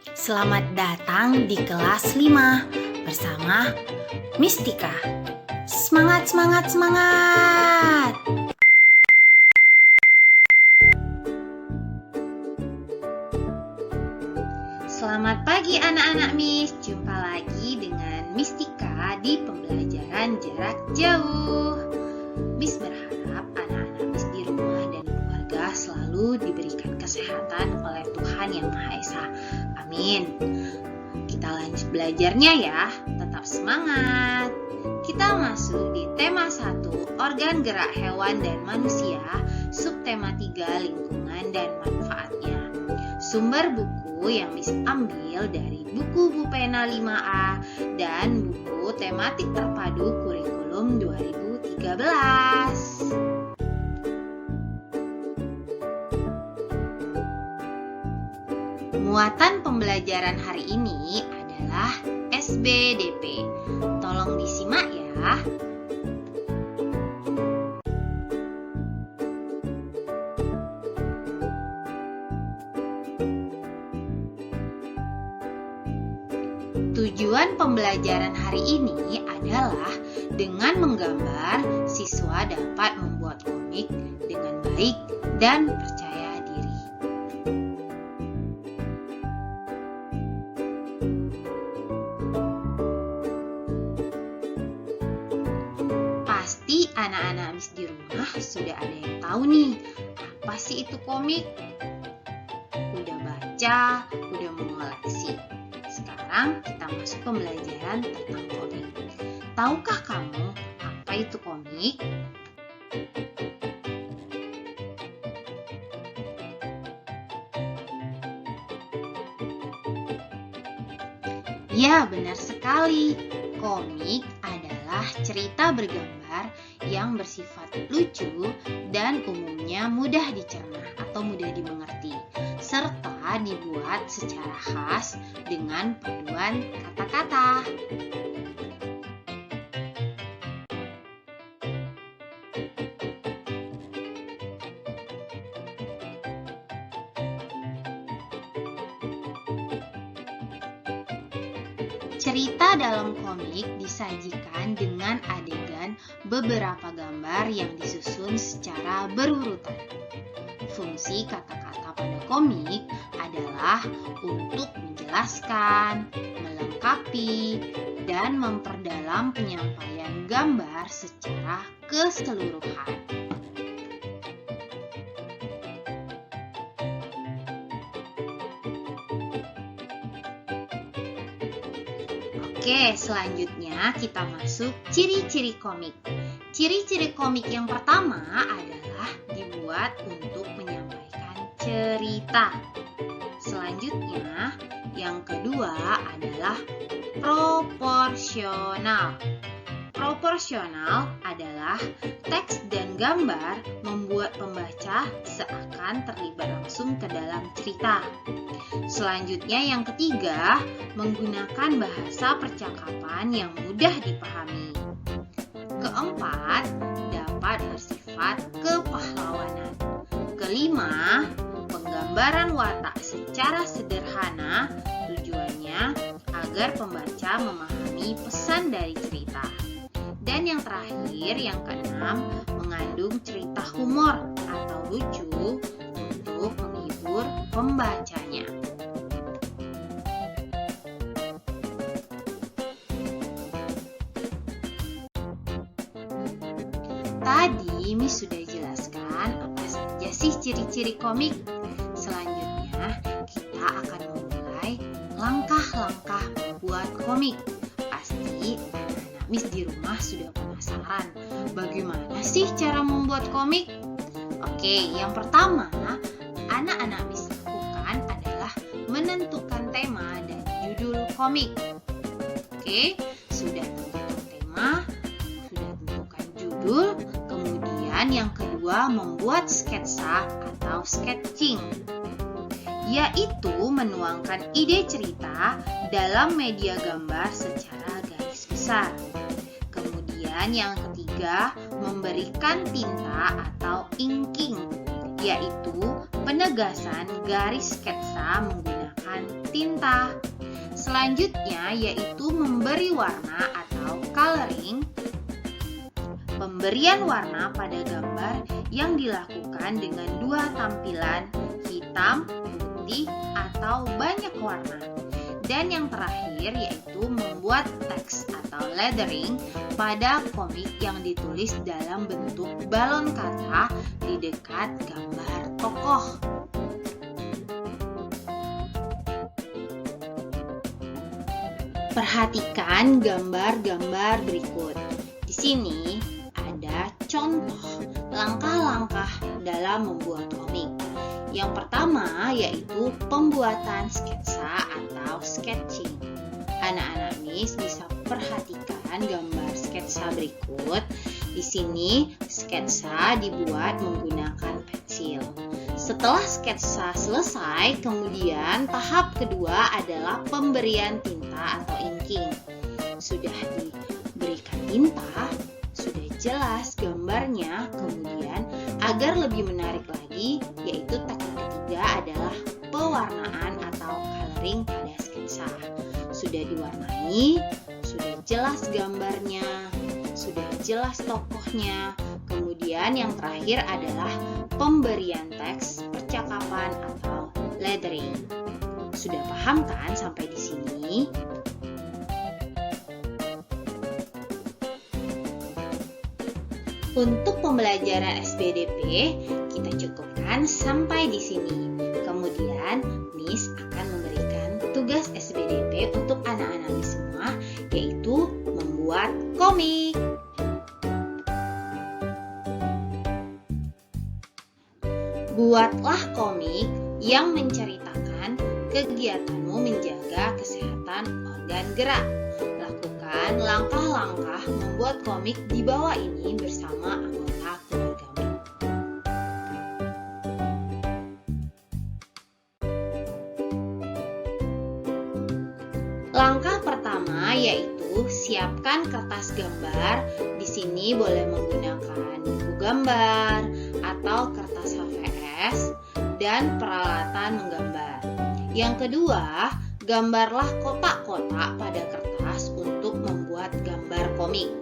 Selamat datang di kelas 5 bersama Mistika. Semangat, semangat, semangat! Selamat pagi anak-anak Miss. Jumpa lagi dengan Mistika di pembelajaran jarak jauh. Miss berharap anak-anak Miss di rumah dan keluarga selalu diberikan kesehatan oleh Tuhan Yang Maha Esa. Amin. Kita lanjut belajarnya ya. Tetap semangat. Kita masuk di tema 1, organ gerak hewan dan manusia, subtema 3, lingkungan dan manfaatnya. Sumber buku yang Miss ambil dari buku Bupena 5A dan buku tematik terpadu kurikulum 2013. Muatan pembelajaran hari ini adalah SBDP. Tolong disimak ya. Tujuan pembelajaran hari ini adalah dengan menggambar, siswa dapat membuat komik dengan baik dan percaya diri. Pasti anak-anak Miss di rumah sudah ada yang tahu nih, apa sih itu komik? Udah baca, udah mengoleksi. Sekarang kita masuk pembelajaran tentang komik. Tahukah kamu apa itu komik? Ya, benar sekali. Komik adalah cerita bergambar yang bersifat lucu dan umumnya mudah dicerna atau mudah dimengerti, serta dibuat secara khas dengan paduan kata-kata. Cerita dalam komik disajikan dengan adegan beberapa gambar yang disusun secara berurutan. Fungsi kata-kata pada komik adalah untuk menjelaskan, melengkapi, dan memperdalam penyampaian gambar secara keseluruhan. Oke, selanjutnya kita masuk ciri-ciri komik. Ciri-ciri komik yang pertama adalah dibuat untuk menyampaikan cerita. Selanjutnya, yang kedua adalah proporsional. Proporsional adalah teks dan gambar membuat pembaca seakan terlibat langsung ke dalam cerita. Selanjutnya yang ketiga, menggunakan bahasa percakapan yang mudah dipahami. Keempat, dapat bersifat kepahlawanan. Kelima, penggambaran watak secara sederhana, tujuannya agar pembaca memahami pesan dari cerita. Dan yang terakhir, yang keenam, mengandung cerita humor atau lucu untuk menghibur pembacanya. Tadi Miss sudah jelaskan apa saja sih ciri-ciri komik. Selanjutnya kita akan memulai langkah-langkah membuat komik. Pasti anak-anak Miss di rumah sudah penasaran bagaimana sih cara membuat komik? Oke, yang pertama anak-anak Miss lakukan adalah menentukan tema dan judul komik. Oke, sudah tentukan tema, sudah tentukan judul, kemudian yang kedua membuat sketsa atau sketching, yaitu menuangkan ide cerita dalam media gambar secara garis besar. Kemudian yang ketiga memberikan tinta atau inking, yaitu penegasan garis sketsa menggunakan menggunakan tinta. Selanjutnya yaitu memberi warna atau coloring. Pemberian warna pada gambar yang dilakukan dengan dua tampilan, hitam, putih, atau banyak warna. Dan yang terakhir yaitu membuat teks atau lettering pada komik yang ditulis dalam bentuk balon kata di dekat gambar tokoh. Perhatikan gambar-gambar berikut. Di sini ada contoh langkah-langkah dalam membuat komik. Yang pertama yaitu pembuatan sketsa atau sketching. Anak-anak Miss bisa perhatikan gambar sketsa berikut. Di sini sketsa dibuat menggunakan pensil. Setelah sketsa selesai, kemudian tahap kedua adalah pemberian tinta atau inking. Sudah diberikan tinta, sudah jelas gambarnya, kemudian agar lebih menarik lagi, yaitu teknik ketiga adalah pewarnaan atau coloring pada sketsa. Sudah diwarnai, sudah jelas gambarnya, sudah jelas tokohnya. Kemudian yang terakhir adalah pemberian teks, percakapan atau lettering. Sudah paham kan sampai di sini? Untuk pembelajaran SBDP, kita cukupkan sampai di sini. Kemudian, Miss akan memberikan tugas SBDP untuk anak-anak Miss semua, yaitu membuat komik. Buatlah komik yang menceritakan kegiatanmu menjaga kesehatan organ gerak. Lakukan langkah-langkah membuat komik di bawah ini bersama anggota keluargamu. Langkah pertama yaitu siapkan kertas gambar. Di sini boleh menggunakan buku gambar atau kertas HVS dan peralatan menggambar. Yang kedua, gambarlah kotak-kotak pada kertas untuk membuat gambar komik.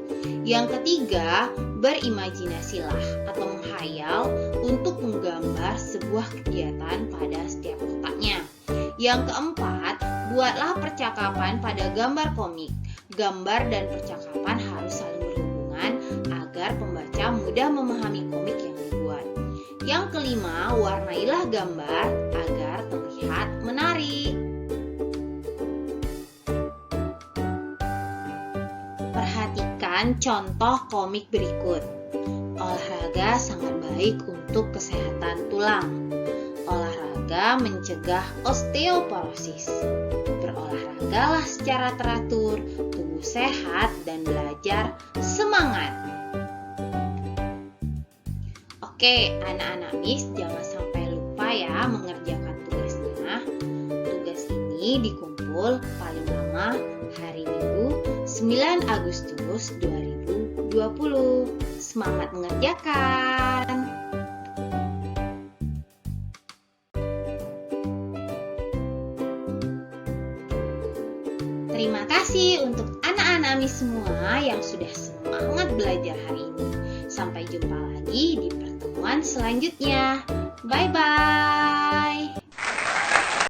Yang ketiga, berimajinasilah atau menghayal untuk menggambar sebuah kegiatan pada setiap kotaknya. Yang keempat, buatlah percakapan pada gambar komik. Gambar dan percakapan harus saling berhubungan agar pembaca mudah memahami komik yang dibuat. Yang kelima, warnailah gambar agar terlihat menarik. Perhatikan contoh komik berikut. Olahraga sangat baik untuk kesehatan tulang. Olahraga mencegah osteoporosis. Berolahragalah secara teratur, tubuh sehat dan belajar semangat. Oke, anak-anak Miss jangan sampai lupa ya mengerjakan tugasnya. Tugas ini dikumpul paling lama hari Minggu 9 Agustus 2020. Semangat mengerjakan! Terima kasih untuk anak-anak Miss semua yang sudah semangat belajar hari ini. Sampai jumpa lagi di pertemuan selanjutnya. Bye-bye!